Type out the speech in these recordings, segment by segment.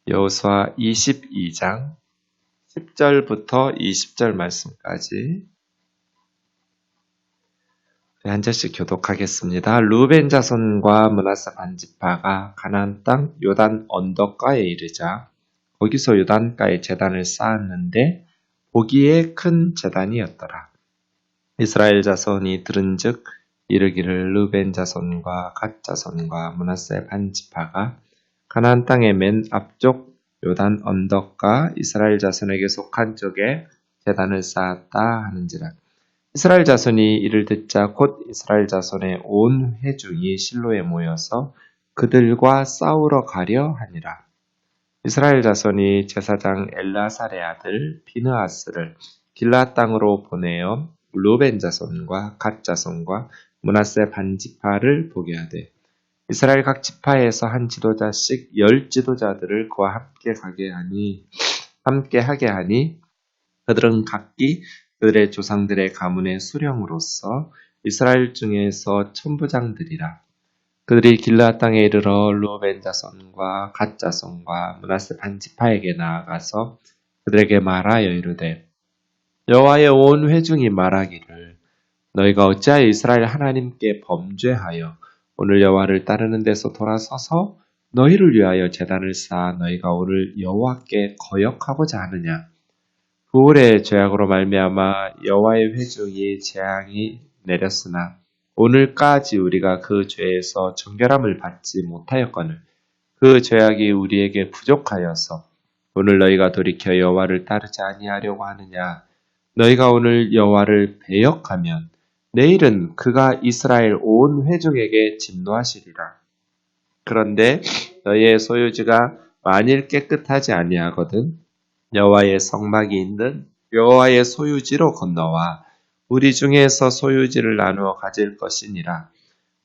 여호수아 22장 10절부터 20절 말씀까지 한 절씩 교독하겠습니다. 루벤 자손과 므낫세 반지파가 가나안 땅 요단 언덕가에 이르자 거기서 요단가에 제단을 쌓았는데 보기에 큰 제단이었더라. 이스라엘 자손이 들은즉 이르기를 루벤 자손과 갓 자손과 므낫세 반지파가 가나안 땅의 맨 앞쪽 요단 언덕가 이스라엘 자손에게 속한 쪽에 제단을 쌓았다 하는지라. 이스라엘 자손이 이를 듣자 곧 이스라엘 자손의 온 회중이 실로에 모여서 그들과 싸우러 가려 하니라. 이스라엘 자손이 제사장 엘라살의 아들 비느하스를 길라 땅으로 보내어 루벤 자손과 갓 자손과 므낫세 반지파를 보게 하되 이스라엘 각 지파에서 한 지도자씩 10지도자들을 그와 함께 하게 하니 그들은 각기 그들의 조상들의 가문의 수령으로서 이스라엘 중에서 천부장들이라. 그들이 길라 땅에 이르러 루벤 자손과 갓 자손과 므낫세 반지파에게 나아가서 그들에게 말하여 이르되 여호와의 온 회중이 말하기를 너희가 어찌하여 이스라엘 하나님께 범죄하여 오늘 여호와를 따르는 데서 돌아서서 너희를 위하여 제단을 쌓아 너희가 오늘 여호와께 거역하고자 하느냐. 그 올해 죄악으로 말미암아 여호와의 회중이 재앙이 내렸으나 오늘까지 우리가 그 죄에서 정결함을 받지 못하였거늘 그 죄악이 우리에게 부족하여서 오늘 너희가 돌이켜 여호와를 따르지 아니하려고 하느냐. 너희가 오늘 여호와를 배역하면 내일은 그가 이스라엘 온 회중에게 진노하시리라. 그런데 너희의 소유지가 만일 깨끗하지 아니하거든 여호와의 성막이 있는 여호와의 소유지로 건너와 우리 중에서 소유지를 나누어 가질 것이니라.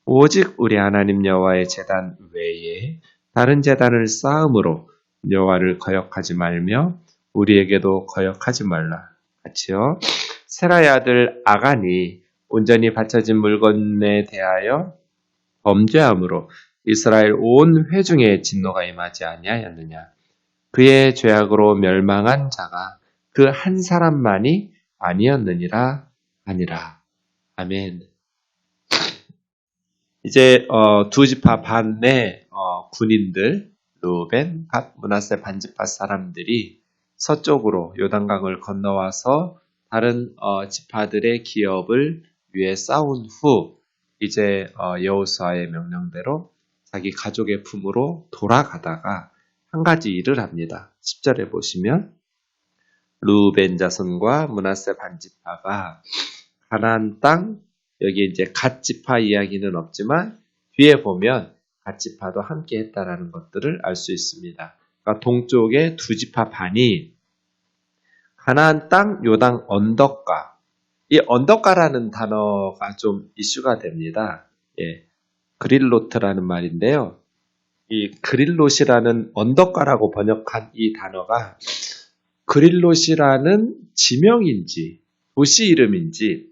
오직 우리 하나님 여호와의 제단 외에 다른 제단을 쌓음으로 여호와를 거역하지 말며 우리에게도 거역하지 말라. 같이요. 세라의 아들 아간이 온전히 바쳐진 물건에 대하여 범죄함으로 이스라엘 온 회중의 진노가 임하지 아니하였느냐. 그의 죄악으로 멸망한 자가 그 한 사람만이 아니었느니라 하니라. 아멘. 이제 두 지파 반의 군인들 루벤, 갓, 므낫세 반지파 사람들이 서쪽으로 요단강을 건너와서 다른 지파들의 기업을 위해 싸운 후 이제 여호수아의 명령대로 자기 가족의 품으로 돌아가다가 한 가지 일을 합니다. 10절에 보시면 루벤 자손과 므낫세 반지파가 가나안 땅 여기 이제 갓 지파 이야기는 없지만 뒤에 보면 갓 지파도 함께 했다라는 것들을 알 수 있습니다. 그러니까 동쪽의 두 지파 반이 가나안 땅 요단 언덕가 이 언덕가라는 단어가 좀 이슈가 됩니다. 예, 그릴로트라는 말인데요. 이 그릴롯이라는 언덕가라고 번역한 이 단어가 그릴롯이라는 지명인지 도시 이름인지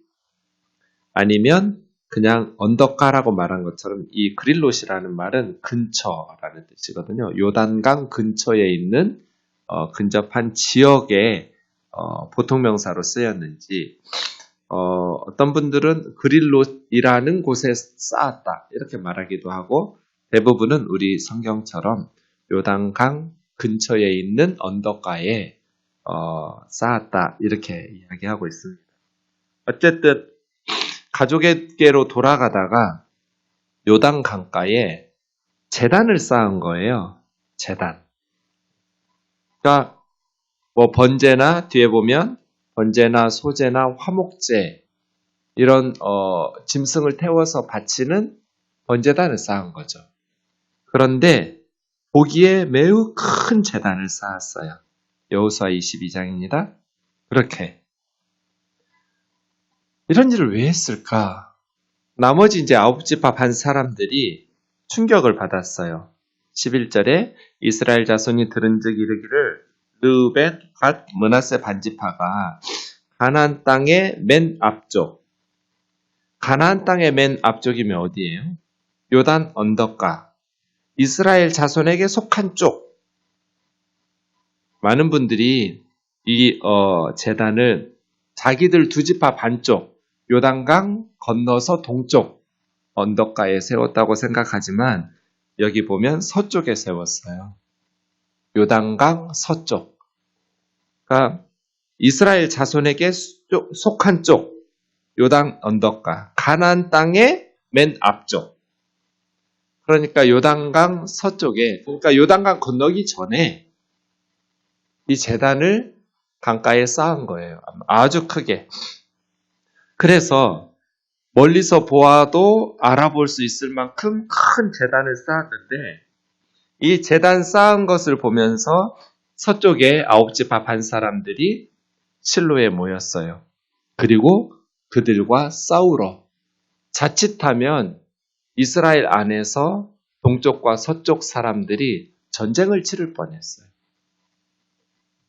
아니면 그냥 언덕가라고 말한 것처럼 이 그릴롯이라는 말은 근처라는 뜻이거든요. 요단강 근처에 있는 근접한 지역의 보통명사로 쓰였는지 어떤 분들은 그릴롯이라는 곳에 쌓았다 이렇게 말하기도 하고 대부분은 우리 성경처럼 요단강 근처에 있는 언덕가에 쌓았다 이렇게 이야기하고 있습니다. 어쨌든 가족에게로 돌아가다가 요단 강가에 제단을 쌓은 거예요. 제단. 그러니까 뭐 번제나 뒤에 보면 번제나 소제나 화목제 이런 짐승을 태워서 바치는 번제단을 쌓은 거죠. 그런데 보기에 매우 큰 제단을 쌓았어요. 여호수아 22장입니다. 그렇게 이런 일을 왜 했을까? 나머지 이제 9지파 반 사람들이 충격을 받았어요. 11절에 이스라엘 자손이 들은즉 이르기를 르벤, 갓, 므낫세 반지파가 가나안 땅의 맨 앞쪽 가나안 땅의 맨 앞쪽이면 어디예요? 요단 언덕가 이스라엘 자손에게 속한 쪽 많은 분들이 이 제단을 자기들 두 지파 반쪽 요단강 건너서 동쪽 언덕가에 세웠다고 생각하지만 여기 보면 서쪽에 세웠어요. 요단강 서쪽. 그러니까 이스라엘 자손에게 속한 쪽 요단 언덕가 가나안 땅의 맨 앞쪽. 그러니까 요단강 서쪽에 그러니까 요단강 건너기 전에 이 제단을 강가에 쌓은 거예요. 아주 크게. 그래서 멀리서 보아도 알아볼 수 있을 만큼 큰 제단을 쌓았는데 이 제단 쌓은 것을 보면서 서쪽에 9지파 반 사람들이 실로에 모였어요. 그리고 그들과 싸우러 자칫하면 이스라엘 안에서 동쪽과 서쪽 사람들이 전쟁을 치를 뻔했어요.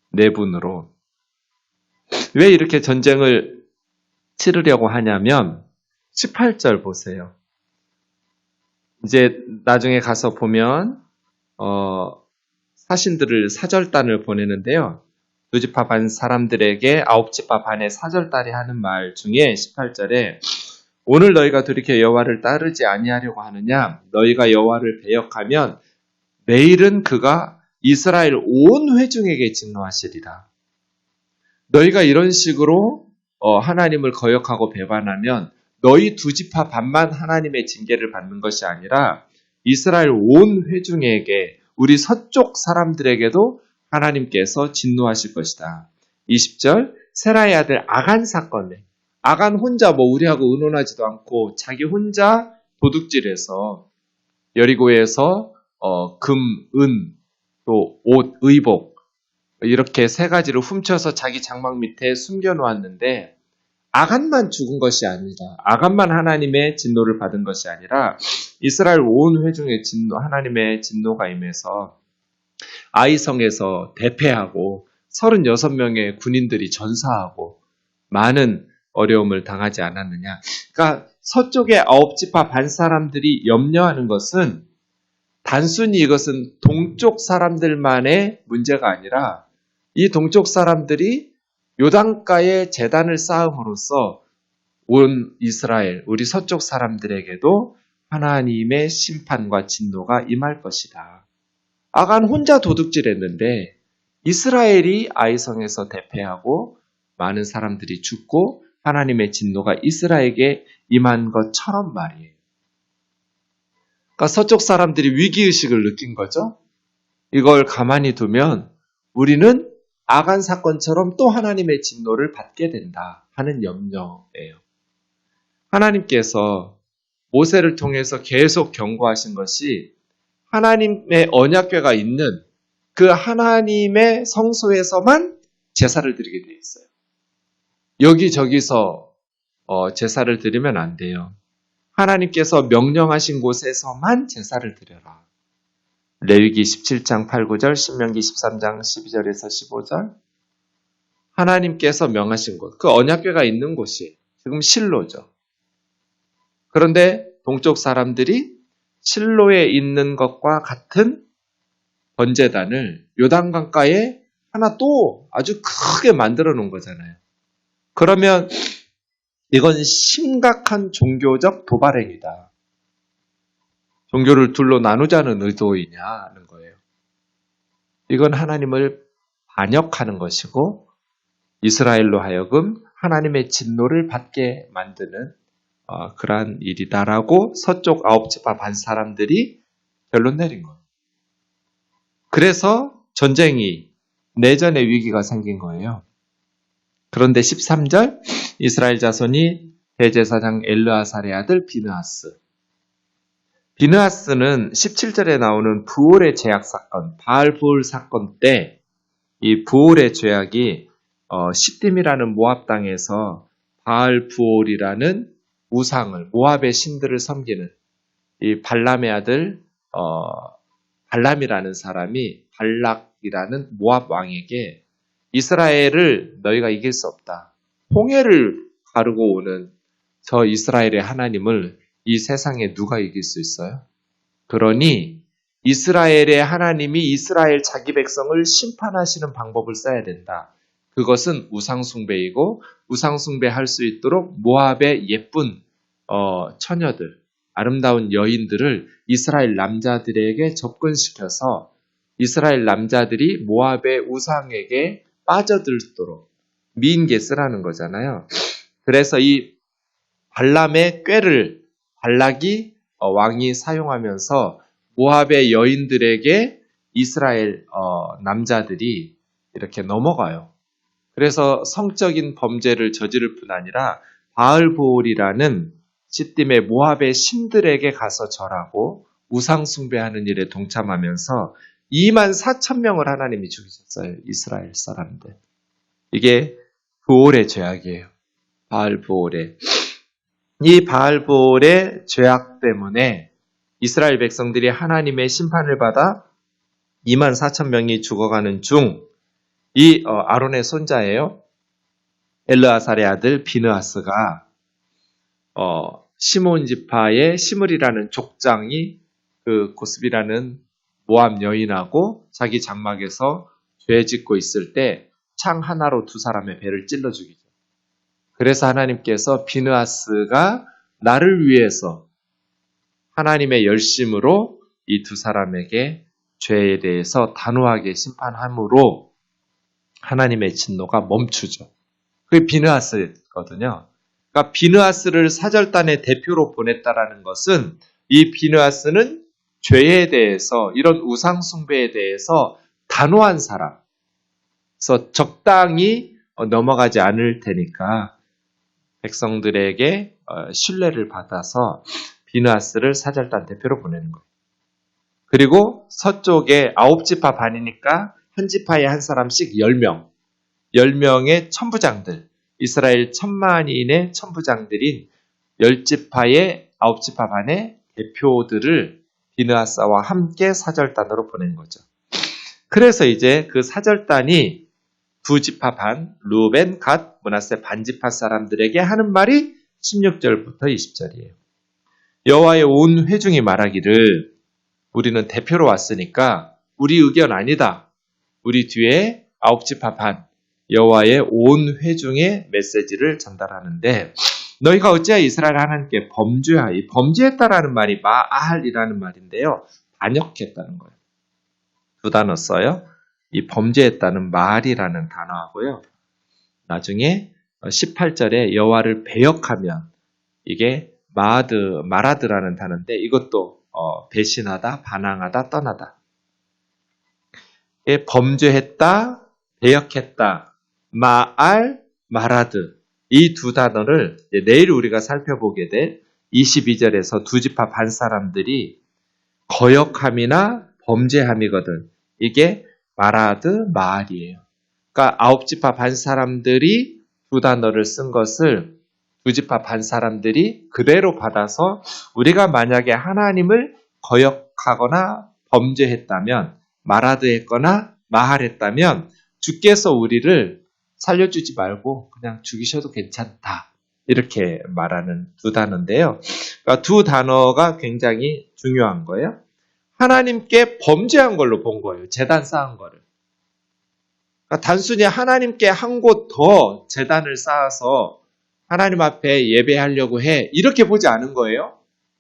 내분으로. 왜 이렇게 전쟁을 치르려고 하냐면 18절 보세요. 이제 나중에 가서 보면 사신들을 사절단을 보내는데요. 두 지파 반 사람들에게 9지파 반의 사절단이 하는 말 중에 18절에 오늘 너희가 돌이켜 여호와를 따르지 아니하려고 하느냐? 너희가 여호와를 배역하면 내일은 그가 이스라엘 온 회중에게 진노하시리라. 너희가 이런 식으로 하나님을 거역하고 배반하면 너희 두 지파 반만 하나님의 징계를 받는 것이 아니라 이스라엘 온 회중에게 우리 서쪽 사람들에게도 하나님께서 진노하실 것이다. 20절 세라의 아들 아간 사건에 아간 혼자 우리하고 의논하지도 않고 자기 혼자 도둑질해서 여리고에서 금, 은, 또 옷, 의복 이렇게 세 가지를 훔쳐서 자기 장막 밑에 숨겨놓았는데 아간만 죽은 것이 아니라 아간만 하나님의 진노를 받은 것이 아니라 이스라엘 온 회중의 진노 하나님의 진노가 임해서 아이성에서 대패하고 36명의 군인들이 전사하고 많은 어려움을 당하지 않았느냐. 그러니까 서쪽의 9지파 반 사람들이 염려하는 것은 단순히 이것은 동쪽 사람들만의 문제가 아니라 이 동쪽 사람들이 요단가에 제단을 쌓음으로써 온 이스라엘, 우리 서쪽 사람들에게도 하나님의 심판과 진노가 임할 것이다. 아간 혼자 도둑질했는데 이스라엘이 아이성에서 대패하고 많은 사람들이 죽고 하나님의 진노가 이스라엘에게 임한 것처럼 말이에요. 그러니까 서쪽 사람들이 위기의식을 느낀 거죠. 이걸 가만히 두면 우리는 아간 사건처럼 또 하나님의 진노를 받게 된다 하는 염려예요. 하나님께서 모세를 통해서 계속 경고하신 것이 하나님의 언약궤가 있는 그 하나님의 성소에서만 제사를 드리게 돼 있어요. 여기저기서 제사를 드리면 안 돼요. 하나님께서 명령하신 곳에서만 제사를 드려라. 레위기 17장 8, 9절, 신명기 13장 12절에서 15절 하나님께서 명하신 곳, 그 언약궤가 있는 곳이 지금 실로죠. 그런데 동쪽 사람들이 실로에 있는 것과 같은 번제단을 요단강가에 하나 또 아주 크게 만들어 놓은 거잖아요. 그러면 이건 심각한 종교적 도발행위다. 종교를 둘로 나누자는 의도이냐는 거예요. 이건 하나님을 반역하는 것이고 이스라엘로 하여금 하나님의 진노를 받게 만드는 그러한 일이다라고 서쪽 9지파 반 사람들이 결론 내린 거예요. 그래서 전쟁이 내전의 위기가 생긴 거예요. 그런데 13절 이스라엘 자손이 대제사장 엘르아살의 아들 비느하스. 비느하스는 17절에 나오는 부올의 죄악 사건, 바알 부올 사건 때 이 부올의 죄악이 시딤이라는 모압 땅에서 바알 부올이라는 우상을 모압의 신들을 섬기는 이 발람의 아들 발람이라는 사람이 발락이라는 모압 왕에게 이스라엘을 너희가 이길 수 없다. 홍해를 가르고 오는 저 이스라엘의 하나님을 이 세상에 누가 이길 수 있어요? 그러니 이스라엘의 하나님이 이스라엘 자기 백성을 심판하시는 방법을 써야 된다. 그것은 우상숭배이고 우상숭배할 수 있도록 모압의 예쁜 처녀들, 아름다운 여인들을 이스라엘 남자들에게 접근시켜서 이스라엘 남자들이 모압의 우상에게 빠져들도록 미인계 쓰라는 거잖아요. 그래서 이 발람의 꾀를 발락이 왕이 사용하면서 모압의 여인들에게 이스라엘 남자들이 이렇게 넘어가요. 그래서 성적인 범죄를 저지를 뿐 아니라 바알보올이라는 시딤의 모압의 신들에게 가서 절하고 우상 숭배하는 일에 동참하면서 24,000명을 하나님이 죽이셨어요. 이스라엘 사람들. 이게 보올의 죄악이에요. 바알보올의. 이 바알보올의 죄악 때문에 이스라엘 백성들이 하나님의 심판을 받아 24,000명이 죽어가는 중 이 아론의 손자예요. 엘르아살의 아들 비느하스가 시몬 지파의 시므리라는 족장이 그 고스비라는 모압 여인하고 자기 장막에서 죄 짓고 있을 때 창 하나로 두 사람의 배를 찔러 죽이죠. 그래서 하나님께서 비느하스가 나를 위해서 하나님의 열심으로 이 두 사람에게 죄에 대해서 단호하게 심판함으로 하나님의 진노가 멈추죠. 그게 비느하스거든요. 그러니까 비느하스를 사절단의 대표로 보냈다라는 것은 이 비느하스는 죄에 대해서 이런 우상 숭배에 대해서 단호한 사람, 그래서 적당히 넘어가지 않을 테니까 백성들에게 신뢰를 받아서 비느하스를 사절단 대표로 보내는 거예요. 그리고 서쪽에 9지파 반이니까 한 지파에 한 사람씩 10명, 10명의 천부장들, 이스라엘 10,000만인의 천부장들인 10지파의 9지파 반의 대표들을 비느하스와 함께 사절단으로 보낸 거죠. 그래서 이제 그 사절단이 두 지파 반, 루벤, 갓, 므낫세 반지파 사람들에게 하는 말이 16절부터 20절이에요. 여호와의 온 회중이 말하기를 우리는 대표로 왔으니까 우리 의견 아니다. 우리 뒤에 9지파 반, 여호와의 온 회중의 메시지를 전달하는데 너희가 어찌하여 이스라엘 하나님께 범죄하여 범죄했다라는 말이 마알이라는 말인데요. 반역했다는 거예요. 두 단어 써요. 이 범죄했다는 마알이라는 단어하고요. 나중에 18절에 여호와를 배역하면 이게 마라드라는 단어인데 이것도 배신하다, 반항하다, 떠나다. 범죄했다, 배역했다, 마알, 마라드 이 두 단어를 내일 우리가 살펴보게 될 22절에서 두 지파 반 사람들이 거역함이나 범죄함이거든. 이게 마라드, 마알이에요. 그러니까 9지파 반 사람들이 두 단어를 쓴 것을 두 지파 반 사람들이 그대로 받아서 우리가 만약에 하나님을 거역하거나 범죄했다면 마라드했거나 마할했다면 주께서 우리를 살려주지 말고 그냥 죽이셔도 괜찮다. 이렇게 말하는 두 단어인데요. 그러니까 두 단어가 굉장히 중요한 거예요. 하나님께 범죄한 걸로 본 거예요. 제단 쌓은 거를. 그러니까 단순히 하나님께 한 곳 더 제단을 쌓아서 하나님 앞에 예배하려고 해. 이렇게 보지 않은 거예요.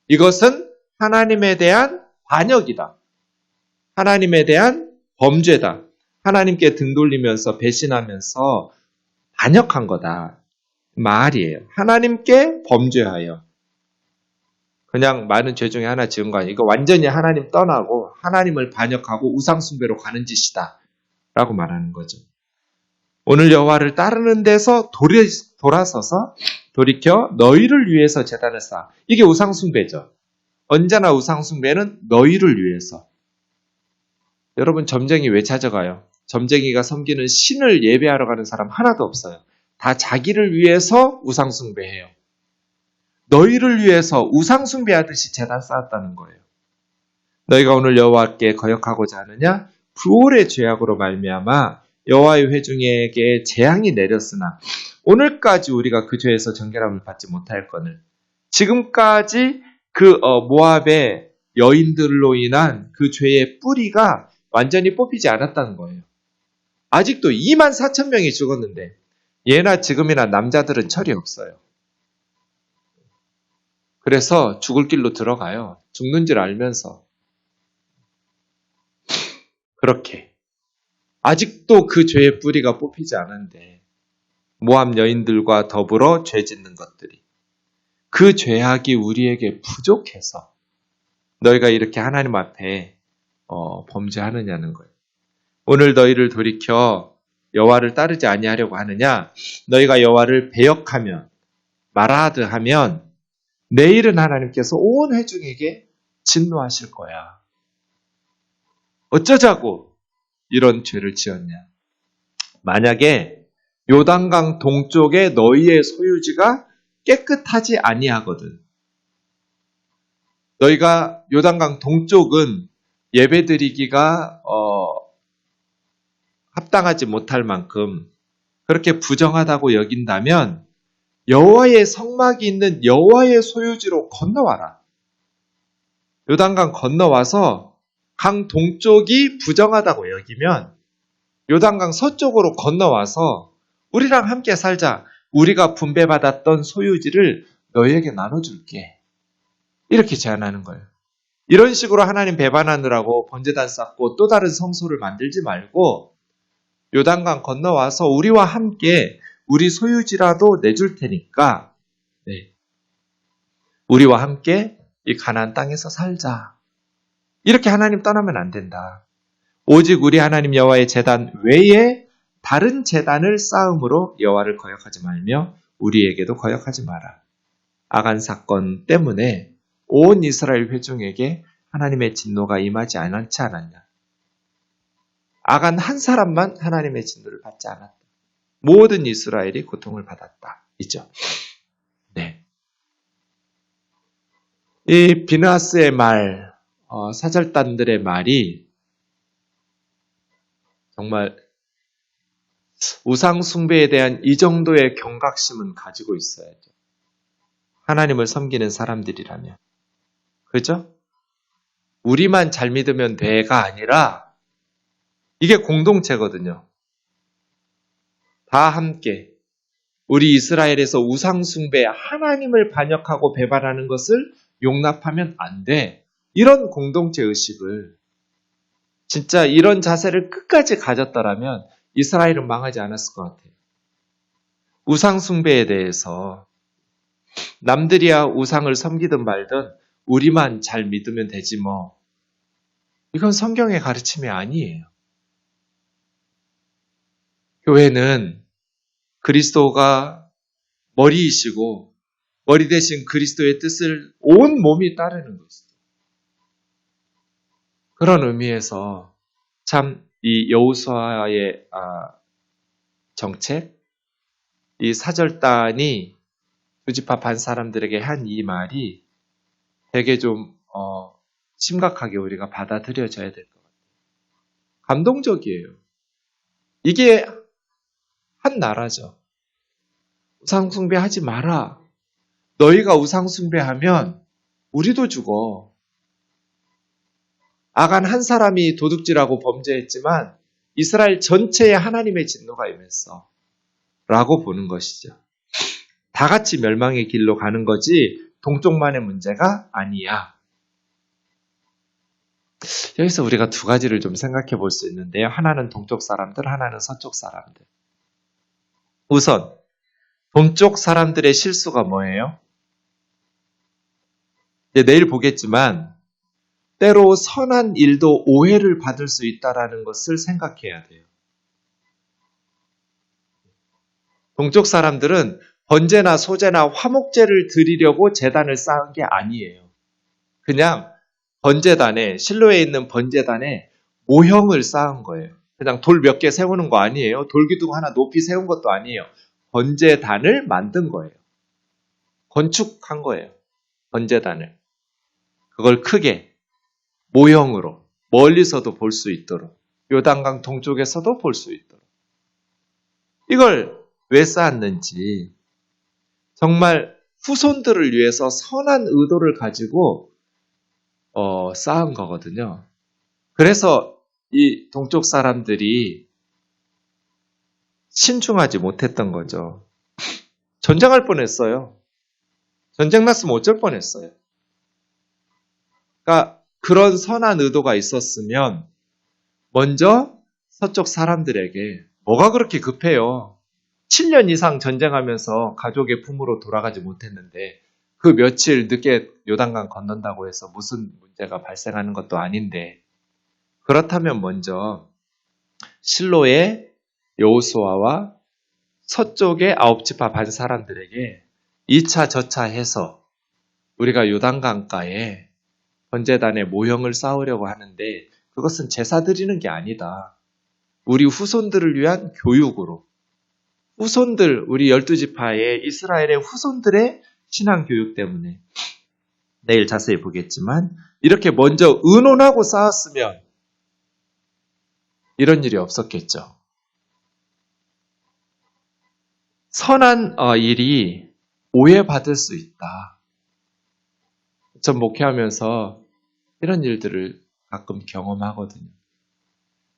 이것은 하나님에 대한 반역이다. 하나님에 대한 범죄다. 하나님께 등 돌리면서 배신하면서 반역한 거다. 말이에요. 하나님께 범죄하여. 그냥 많은 죄 중에 하나 지은 거 아니에요. 이거 완전히 하나님 떠나고 하나님을 반역하고 우상숭배로 가는 짓이다. 라고 말하는 거죠. 오늘 여호와를 따르는 데서 돌아서서 돌이켜 너희를 위해서 제단을 쌓아. 이게 우상숭배죠. 언제나 우상숭배는 너희를 위해서. 여러분 점쟁이 왜 찾아가요? 점쟁이가 섬기는 신을 예배하러 가는 사람 하나도 없어요. 다 자기를 위해서 우상숭배해요. 너희를 위해서 우상숭배하듯이 제단 쌓았다는 거예요. 너희가 오늘 여호와께 거역하고자 하느냐? 부올의 죄악으로 말미암아 여호와의 회중에게 재앙이 내렸으나 오늘까지 우리가 그 죄에서 정결함을 받지 못하였거늘 지금까지 그 모압의 여인들로 인한 그 죄의 뿌리가 완전히 뽑히지 않았다는 거예요. 아직도 2만 4천 명이 죽었는데 예나 지금이나 남자들은 철이 없어요. 그래서 죽을 길로 들어가요. 죽는 줄 알면서. 그렇게. 아직도 그 죄의 뿌리가 뽑히지 않은데 모압 여인들과 더불어 죄 짓는 것들이 그 죄악이 우리에게 부족해서 너희가 이렇게 하나님 앞에 범죄하느냐는 거예요. 오늘 너희를 돌이켜 여호와를 따르지 아니하려고 하느냐? 너희가 여호와를 배역하면 말하드 하면 내일은 하나님께서 온 회중에게 진노하실 거야. 어쩌자고 이런 죄를 지었냐? 만약에 요단강 동쪽에 너희의 소유지가 깨끗하지 아니하거든. 너희가 요단강 동쪽은 예배드리기가 합당하지 못할 만큼 그렇게 부정하다고 여긴다면 여호와의 성막이 있는 여호와의 소유지로 건너와라. 요단강 건너와서 강 동쪽이 부정하다고 여기면 요단강 서쪽으로 건너와서 우리랑 함께 살자. 우리가 분배받았던 소유지를 너희에게 나눠줄게. 이렇게 제안하는 거예요. 이런 식으로 하나님 배반하느라고 번제단 쌓고 또 다른 성소를 만들지 말고 요단강 건너와서 우리와 함께 우리 소유지라도 내줄 테니까 우리와 함께 이 가나안 땅에서 살자. 이렇게 하나님 떠나면 안 된다. 오직 우리 하나님 여호와의 제단 외에 다른 제단을 쌓음으로 여호와를 거역하지 말며 우리에게도 거역하지 마라. 아간 사건 때문에 온 이스라엘 회중에게 하나님의 진노가 임하지 않지 않았냐. 아간 한 사람만 하나님의 진노를 받지 않았다. 모든 이스라엘이 고통을 받았다. 있죠. 네. 이 비느하스의 말, 사절단들의 말이 정말 우상 숭배에 대한 이 정도의 경각심은 가지고 있어야죠. 하나님을 섬기는 사람들이라면. 그죠? 우리만 잘 믿으면 돼가 아니라 이게 공동체거든요. 다 함께 우리 이스라엘에서 우상 숭배, 하나님을 반역하고 배반하는 것을 용납하면 안 돼. 이런 공동체 의식을 진짜 이런 자세를 끝까지 가졌더라면 이스라엘은 망하지 않았을 것 같아요. 우상 숭배에 대해서 남들이야 우상을 섬기든 말든 우리만 잘 믿으면 되지 뭐. 이건 성경의 가르침이 아니에요. 교회는 그리스도가 머리이시고 머리 대신 그리스도의 뜻을 온 몸이 따르는 것이죠. 그런 의미에서 참 이 여호수아의 정책, 이 사절단이 두 지파 반 사람들에게 한 이 말이 되게 좀 심각하게 우리가 받아들여져야 될 것 같아요. 감동적이에요. 이게 한 나라죠. 우상숭배하지 마라. 너희가 우상숭배하면 우리도 죽어. 아간 한 사람이 도둑질하고 범죄했지만 이스라엘 전체에 하나님의 진노가 임했어. 라고 보는 것이죠. 다 같이 멸망의 길로 가는 거지 동쪽만의 문제가 아니야. 여기서 우리가 두 가지를 좀 생각해 볼 수 있는데요. 하나는 동쪽 사람들, 하나는 서쪽 사람들. 우선 동쪽 사람들의 실수가 뭐예요? 내일 보겠지만 때로 선한 일도 오해를 받을 수 있다는 것을 생각해야 돼요. 동쪽 사람들은 번제나 소제나 화목제를 드리려고 제단을 쌓은 게 아니에요. 그냥 번제단에, 실로에 있는 번제단에 모형을 쌓은 거예요. 그냥 돌 몇 개 세우는 거 아니에요. 돌기둥 하나 높이 세운 것도 아니에요. 번제단을 만든 거예요. 건축한 거예요. 번제단을. 그걸 크게 모형으로 멀리서도 볼 수 있도록 요단강 동쪽에서도 볼 수 있도록 이걸 왜 쌓았는지 정말 후손들을 위해서 선한 의도를 가지고 쌓은 거거든요. 그래서 이 동쪽 사람들이 신중하지 못했던 거죠. 전쟁할 뻔했어요. 전쟁 났으면 어쩔 뻔했어요. 그러니까 그런 선한 의도가 있었으면 먼저 서쪽 사람들에게 뭐가 그렇게 급해요. 7년 이상 전쟁하면서 가족의 품으로 돌아가지 못했는데 그 며칠 늦게 요단강 건넌다고 해서 무슨 문제가 발생하는 것도 아닌데 그렇다면 먼저 실로의 여호수아와 서쪽의 9지파 반 사람들에게 2차 저차 해서 우리가 요단강가에 번제단의 모형을 쌓으려고 하는데 그것은 제사 드리는 게 아니다. 우리 후손들을 위한 교육으로 후손들, 우리 12지파의 이스라엘의 후손들의 신앙 교육 때문에 내일 자세히 보겠지만 이렇게 먼저 의논하고 쌓았으면 이런 일이 없었겠죠. 선한 일이 오해받을 수 있다. 전 목회하면서 이런 일들을 가끔 경험하거든요.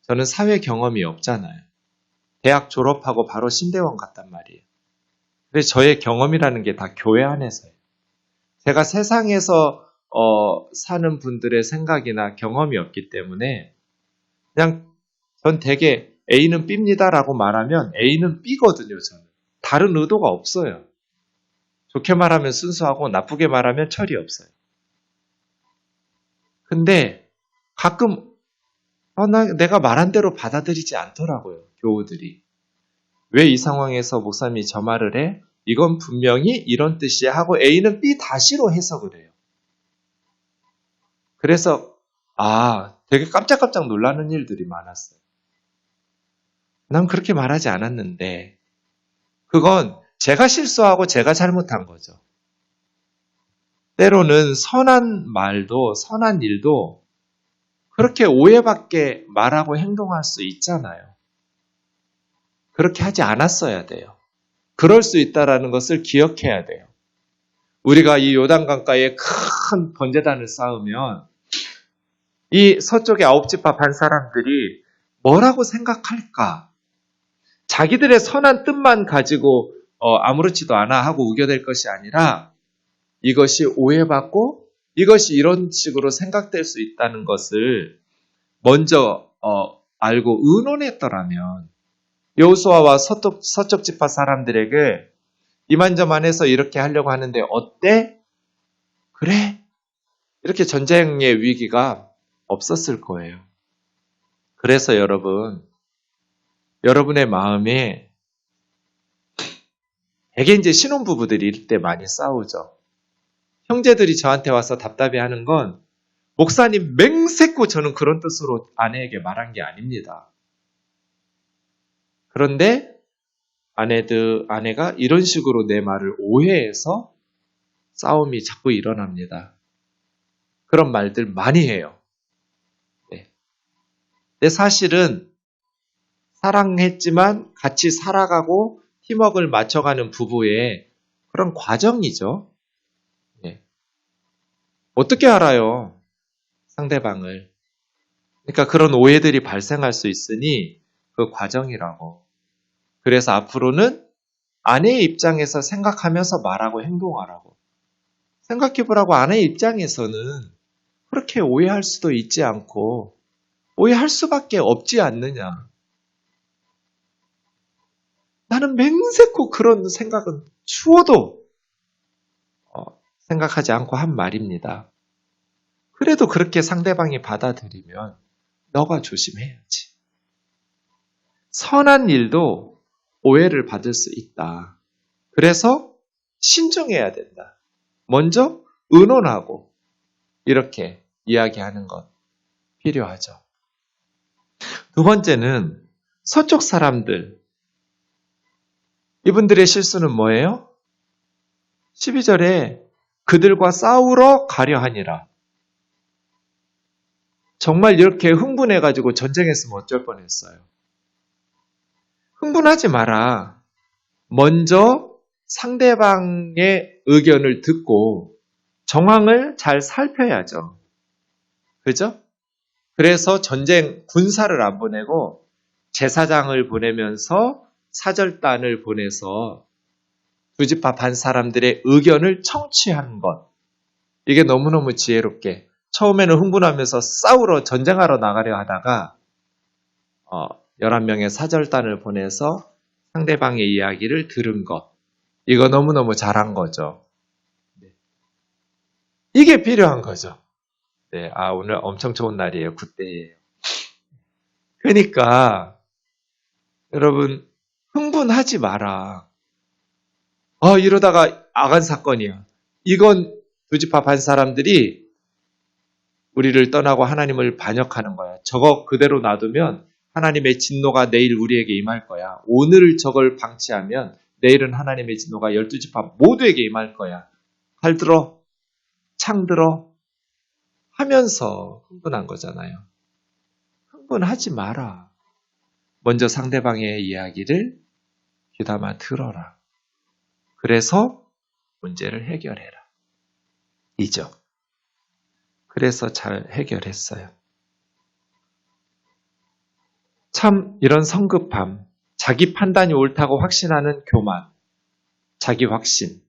저는 사회 경험이 없잖아요. 대학 졸업하고 바로 신대원 갔단 말이에요. 그래서 저의 경험이라는 게 다 교회 안에서예요. 제가 세상에서 사는 분들의 생각이나 경험이 없기 때문에 그냥 전 되게 A는 B입니다라고 말하면 A는 B거든요. 저는. 다른 의도가 없어요. 좋게 말하면 순수하고 나쁘게 말하면 철이 없어요. 근데 가끔 내가 말한 대로 받아들이지 않더라고요. 교우들이. 왜 이 상황에서 목사님이 저 말을 해? 이건 분명히 이런 뜻이야 하고 A는 B 다시로 해석을 해요. 그래서 되게 깜짝깜짝 놀라는 일들이 많았어요. 난 그렇게 말하지 않았는데 그건 제가 실수하고 제가 잘못한 거죠. 때로는 선한 말도 선한 일도 그렇게 오해받게 말하고 행동할 수 있잖아요. 그렇게 하지 않았어야 돼요. 그럴 수 있다라는 것을 기억해야 돼요. 우리가 이 요단강가에 큰 번제단을 쌓으면 이 서쪽의 9지파 반 사람들이 뭐라고 생각할까? 자기들의 선한 뜻만 가지고 아무렇지도 않아 하고 우겨댈 것이 아니라 이것이 오해받고 이것이 이런 식으로 생각될 수 있다는 것을 먼저 알고 의논했더라면 여호수아와 서쪽 지파 사람들에게 이만저만해서 이렇게 하려고 하는데 어때? 그래? 이렇게 전쟁의 위기가 없었을 거예요. 그래서 여러분의 마음에 되게 이제 신혼부부들이 이럴 때 많이 싸우죠. 형제들이 저한테 와서 답답해하는 건 목사님 맹세코 저는 그런 뜻으로 아내에게 말한 게 아닙니다. 그런데 아내가 이런 식으로 내 말을 오해해서 싸움이 자꾸 일어납니다. 그런 말들 많이 해요. 네. 근데 사실은 사랑했지만 같이 살아가고 팀워크를 맞춰가는 부부의 그런 과정이죠. 네. 어떻게 알아요? 상대방을. 그러니까 그런 오해들이 발생할 수 있으니 그 과정이라고. 그래서 앞으로는 아내의 입장에서 생각하면서 말하고 행동하라고. 생각해보라고 아내의 입장에서는 그렇게 오해할 수도 있지 않고 오해할 수밖에 없지 않느냐. 나는 맹세코 그런 생각은 추워도 생각하지 않고 한 말입니다. 그래도 그렇게 상대방이 받아들이면 너가 조심해야지. 선한 일도 오해를 받을 수 있다. 그래서 신중해야 된다. 먼저 의논하고 이렇게 이야기하는 것 필요하죠. 두 번째는 서쪽 사람들. 이분들의 실수는 뭐예요? 12절에 그들과 싸우러 가려 하니라. 정말 이렇게 흥분해가지고 전쟁했으면 어쩔 뻔했어요. 흥분하지 마라. 먼저 상대방의 의견을 듣고 정황을 잘 살펴야죠. 그죠? 그래서 전쟁 군사를 안 보내고 제사장을 보내면서 사절단을 보내서 두 지파 반 사람들의 의견을 청취하는 것. 이게 너무너무 지혜롭게 처음에는 흥분하면서 싸우러 전쟁하러 나가려 하다가 11명의 사절단을 보내서 상대방의 이야기를 들은 것. 이거 너무너무 잘한 거죠. 이게 필요한 거죠. 네, 오늘 엄청 좋은 날이에요. 굿데이예요. 그러니까 여러분 흥분하지 마라. 이러다가 악한 사건이야. 이건 두 지파 반 사람들이 우리를 떠나고 하나님을 반역하는 거야. 저거 그대로 놔두면 하나님의 진노가 내일 우리에게 임할 거야. 오늘 저걸 방치하면 내일은 하나님의 진노가 12지파 모두에게 임할 거야. 칼 들어, 창 들어 하면서 흥분한 거잖아요. 흥분하지 마라. 먼저 상대방의 이야기를 귀담아 들어라. 그래서 문제를 해결해라. 이죠. 그래서 잘 해결했어요. 참 이런 성급함, 자기 판단이 옳다고 확신하는 교만, 자기 확신.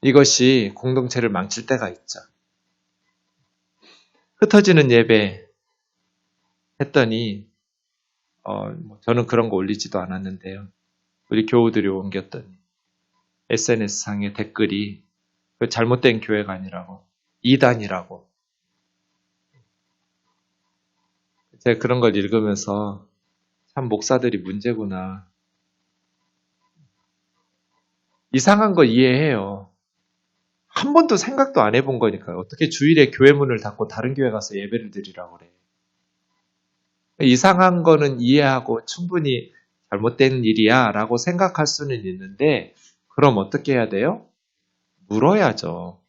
이것이 공동체를 망칠 때가 있죠. 흩어지는 예배 했더니 저는 그런 거 올리지도 않았는데요. 우리 교우들이 옮겼더니 SNS상에 댓글이 그 잘못된 교회가 아니라고, 이단이라고. 제가 그런 걸 읽으면서 참 목사들이 문제구나. 이상한 거 이해해요. 한 번도 생각도 안 해본 거니까요. 어떻게 주일에 교회 문을 닫고 다른 교회 가서 예배를 드리라고 그래. 이상한 거는 이해하고 충분히 잘못된 일이야 라고 생각할 수는 있는데 그럼 어떻게 해야 돼요? 물어야죠.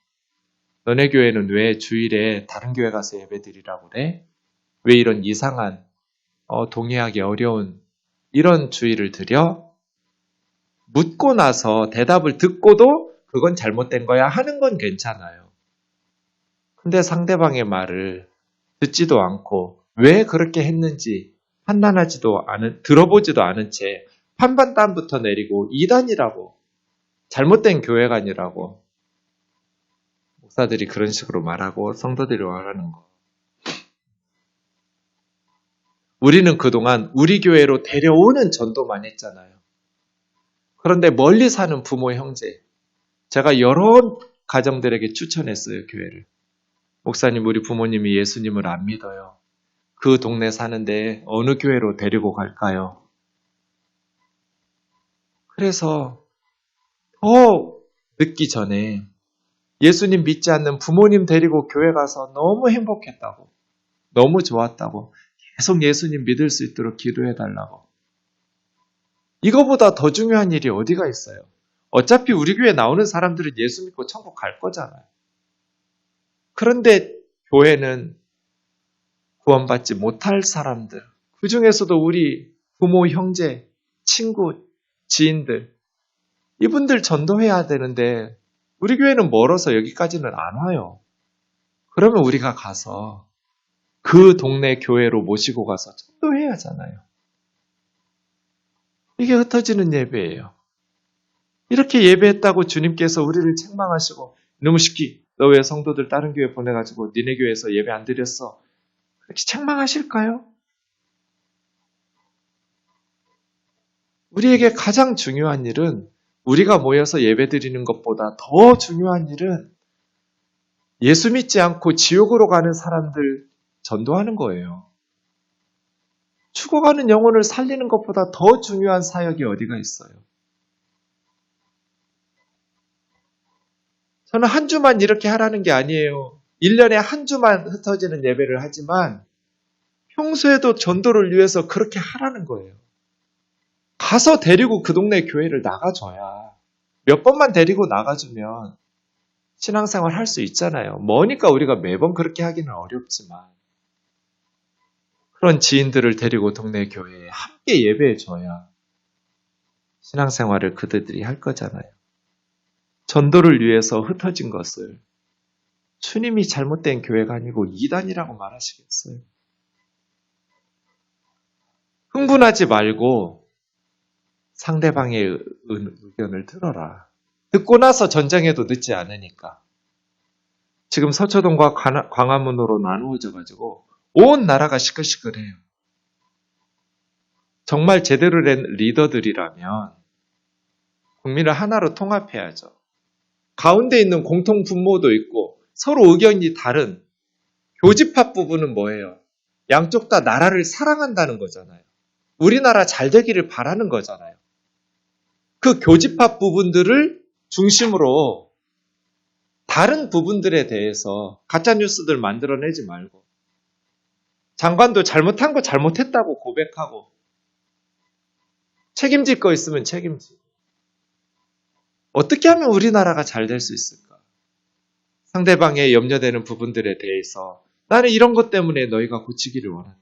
너네 교회는 왜 주일에 다른 교회 가서 예배 드리라고 그래? 왜 이런 이상한 동의하기 어려운 이런 주의를 드려? 묻고 나서 대답을 듣고도 그건 잘못된 거야 하는 건 괜찮아요. 근데 상대방의 말을 듣지도 않고 왜 그렇게 했는지 들어보지도 않은 채 판단부터 내리고 이단이라고, 잘못된 교회가 아니라고 목사들이 그런 식으로 말하고 성도들이 말하는 거. 우리는 그동안 우리 교회로 데려오는 전도만 했잖아요. 그런데 멀리 사는 부모, 형제, 제가 여러 가정들에게 추천했어요, 교회를. 목사님, 우리 부모님이 예수님을 안 믿어요. 그 동네 사는데 어느 교회로 데리고 갈까요? 그래서 더 늦기 전에 예수님 믿지 않는 부모님 데리고 교회 가서 너무 행복했다고, 너무 좋았다고, 계속 예수님 믿을 수 있도록 기도해달라고. 이거보다 더 중요한 일이 어디가 있어요? 어차피 우리 교회 나오는 사람들은 예수 믿고 천국 갈 거잖아요. 그런데 교회는 구원받지 못할 사람들, 그 중에서도 우리 부모, 형제, 친구, 지인들, 이분들 전도해야 되는데 우리 교회는 멀어서 여기까지는 안 와요. 그러면 우리가 가서 그 동네 교회로 모시고 가서 전도해야 하잖아요. 이게 흩어지는 예배예요. 이렇게 예배했다고 주님께서 우리를 책망하시고 이놈의 시끼, 너 왜 성도들 다른 교회 보내가지고 니네 교회에서 예배 안 드렸어? 그렇게 책망하실까요? 우리에게 가장 중요한 일은, 우리가 모여서 예배 드리는 것보다 더 중요한 일은 예수 믿지 않고 지옥으로 가는 사람들 전도하는 거예요. 죽어가는 영혼을 살리는 것보다 더 중요한 사역이 어디가 있어요? 저는 한 주만 이렇게 하라는 게 아니에요. 1년에 한 주만 흩어지는 예배를 하지만 평소에도 전도를 위해서 그렇게 하라는 거예요. 가서 데리고 그 동네 교회를 나가줘야, 몇 번만 데리고 나가주면 신앙생활 할 수 있잖아요. 뭐니까 우리가 매번 그렇게 하기는 어렵지만 그런 지인들을 데리고 동네 교회에 함께 예배해줘야 신앙생활을 그들이 할 거잖아요. 전도를 위해서 흩어진 것을 주님이 잘못된 교회가 아니고 이단이라고 말하시겠어요? 흥분하지 말고 상대방의 의견을 들어라. 듣고 나서 전쟁해도 늦지 않으니까. 지금 서초동과 광화문으로 나누어져 가지고 온 나라가 시끌시끌해요. 정말 제대로 된 리더들이라면 국민을 하나로 통합해야죠. 가운데 있는 공통 분모도 있고 서로 의견이 다른 교집합 부분은 뭐예요? 양쪽 다 나라를 사랑한다는 거잖아요. 우리나라 잘 되기를 바라는 거잖아요. 그 교집합 부분들을 중심으로 다른 부분들에 대해서 가짜뉴스들 만들어내지 말고 장관도 잘못한 거 잘못했다고 고백하고 책임질 거 있으면 책임지고 어떻게 하면 우리나라가 잘 될 수 있을까? 상대방의 염려되는 부분들에 대해서 나는 이런 것 때문에 너희가 고치기를 원한다.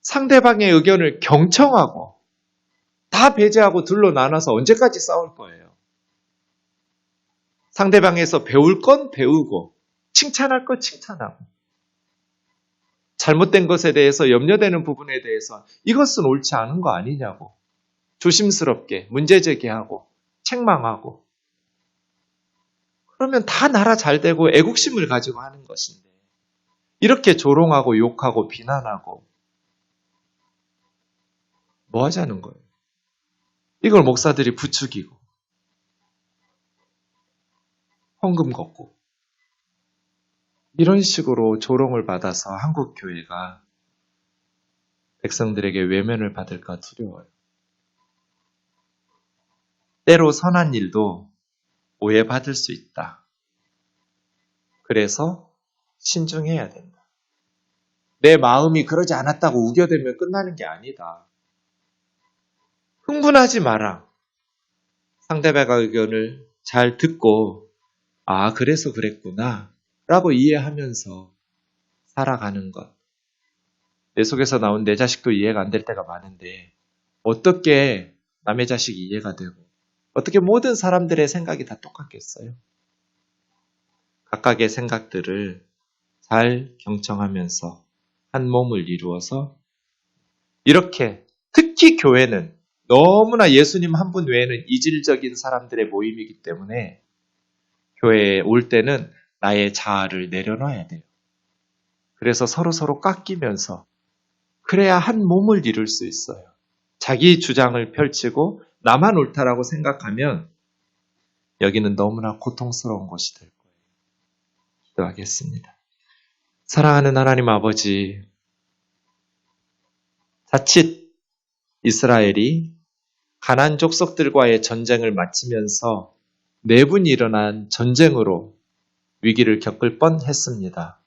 상대방의 의견을 경청하고 다 배제하고 둘로 나눠서 언제까지 싸울 거예요? 상대방에서 배울 건 배우고 칭찬할 건 칭찬하고 잘못된 것에 대해서 염려되는 부분에 대해서 이것은 옳지 않은 거 아니냐고 조심스럽게 문제 제기하고 책망하고 그러면 다 나라 잘 되고 애국심을 가지고 하는 것인데 이렇게 조롱하고 욕하고 비난하고 뭐 하자는 거예요? 이걸 목사들이 부추기고 헌금 걷고 이런 식으로 조롱을 받아서 한국 교회가 백성들에게 외면을 받을까 두려워요. 때로 선한 일도 오해받을 수 있다. 그래서 신중해야 된다. 내 마음이 그러지 않았다고 우겨대면 끝나는 게 아니다. 흥분하지 마라. 상대방의 의견을 잘 듣고 아 그래서 그랬구나 라고 이해하면서 살아가는 것. 내 속에서 나온 내 자식도 이해가 안 될 때가 많은데 어떻게 남의 자식이 이해가 되고 어떻게 모든 사람들의 생각이 다 똑같겠어요? 각각의 생각들을 잘 경청하면서 한 몸을 이루어서 이렇게 특히 교회는 너무나 예수님 한 분 외에는 이질적인 사람들의 모임이기 때문에 교회에 올 때는 나의 자아를 내려놔야 돼요. 그래서 서로 깎이면서 그래야 한 몸을 이룰 수 있어요. 자기 주장을 펼치고 나만 옳다라고 생각하면 여기는 너무나 고통스러운 곳이 될 거예요. 기도하겠습니다. 사랑하는 하나님 아버지, 자칫 이스라엘이 가나안 족속들과의 전쟁을 마치면서 내분이 일어난 전쟁으로 위기를 겪을 뻔했습니다.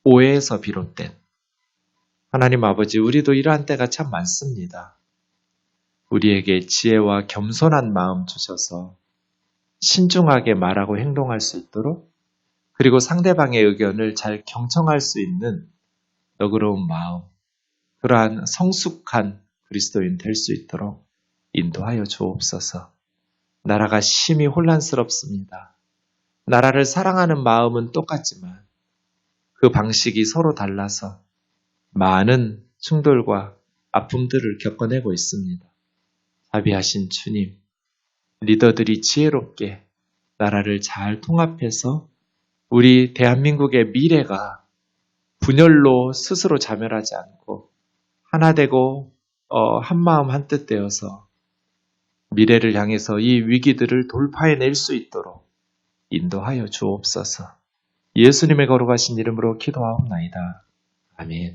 오해에서 비롯된 하나님 아버지, 우리도 이러한 때가 참 많습니다. 우리에게 지혜와 겸손한 마음 주셔서 신중하게 말하고 행동할 수 있도록 그리고 상대방의 의견을 잘 경청할 수 있는 너그러운 마음, 그러한 성숙한 그리스도인 될 수 있도록 인도하여 주옵소서. 나라가 심히 혼란스럽습니다. 나라를 사랑하는 마음은 똑같지만 그 방식이 서로 달라서 많은 충돌과 아픔들을 겪어내고 있습니다. 자비하신 주님, 리더들이 지혜롭게 나라를 잘 통합해서 우리 대한민국의 미래가 분열로 스스로 자멸하지 않고 하나 되고 한마음 한뜻 되어서 미래를 향해서 이 위기들을 돌파해낼 수 있도록 인도하여 주옵소서. 예수님의 거룩하신 이름으로 기도하옵나이다. 아멘.